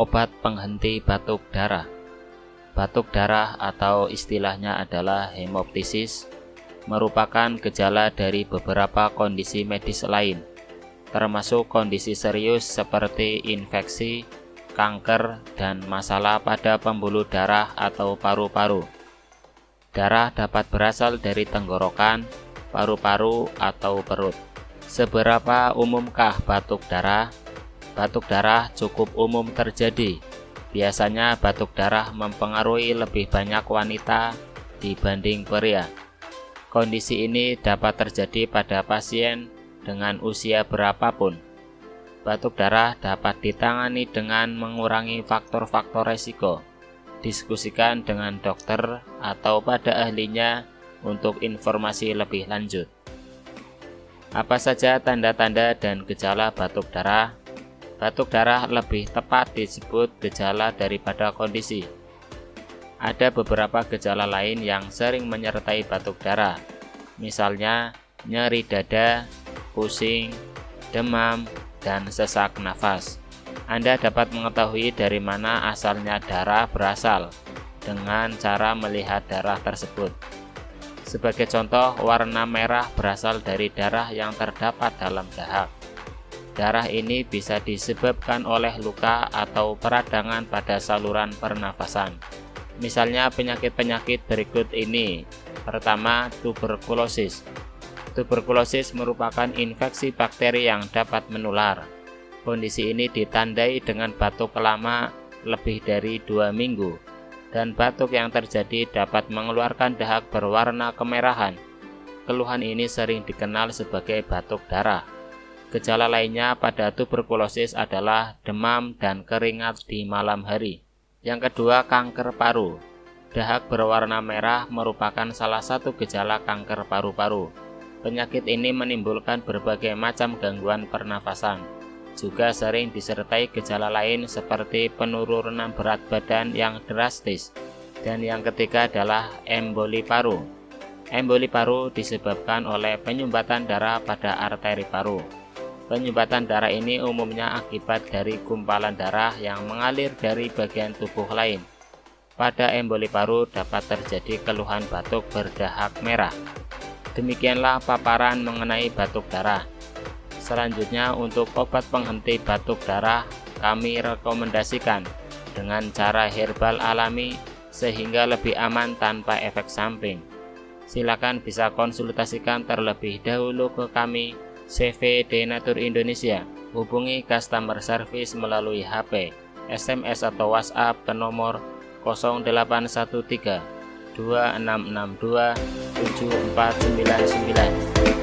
Obat penghenti batuk darah. Batuk darah atau istilahnya adalah hemoptisis merupakan gejala dari beberapa kondisi medis lain, termasuk kondisi serius seperti infeksi, kanker, dan masalah pada pembuluh darah atau paru-paru. Darah dapat berasal dari tenggorokan, paru-paru, atau perut. Seberapa umumkah batuk darah? Batuk darah cukup umum terjadi. Biasanya batuk darah mempengaruhi lebih banyak wanita dibanding pria. Kondisi ini dapat terjadi pada pasien dengan usia berapapun. Batuk darah dapat ditangani dengan mengurangi faktor-faktor resiko. Diskusikan dengan dokter atau pada ahlinya untuk informasi lebih lanjut. Apa saja tanda-tanda dan gejala batuk darah? Batuk darah lebih tepat disebut gejala daripada kondisi. Ada beberapa gejala lain yang sering menyertai batuk darah, misalnya nyeri dada, pusing, demam, dan sesak nafas. Anda dapat mengetahui dari mana asalnya darah berasal dengan cara melihat darah tersebut. Sebagai contoh, warna merah berasal dari darah yang terdapat dalam dahak. Darah ini bisa disebabkan oleh luka atau peradangan pada saluran pernafasan. Misalnya penyakit-penyakit berikut ini. Pertama, tuberkulosis. Tuberkulosis merupakan infeksi bakteri yang dapat menular. Kondisi ini ditandai dengan batuk lama lebih dari 2 minggu. Dan batuk yang terjadi dapat mengeluarkan dahak berwarna kemerahan. Keluhan ini sering dikenal sebagai batuk darah. Gejala lainnya pada tuberkulosis adalah demam dan keringat di malam hari. Yang kedua, kanker paru. Dahak berwarna merah merupakan salah satu gejala kanker paru-paru. Penyakit ini menimbulkan berbagai macam gangguan pernafasan. Juga sering disertai gejala lain seperti penurunan berat badan yang drastis. Dan yang ketiga adalah emboli paru. Emboli paru disebabkan oleh penyumbatan darah pada arteri paru. Penyumbatan darah ini umumnya akibat dari gumpalan darah yang mengalir dari bagian tubuh lain. Pada emboli paru dapat terjadi keluhan batuk berdahak merah. Demikianlah paparan mengenai batuk darah. Selanjutnya, untuk obat penghenti batuk darah kami rekomendasikan dengan cara herbal alami sehingga lebih aman tanpa efek samping. Silakan bisa konsultasikan terlebih dahulu ke kami CV Denatur Indonesia. Hubungi customer service melalui HP, SMS atau WhatsApp ke nomor 0813 2662 7499.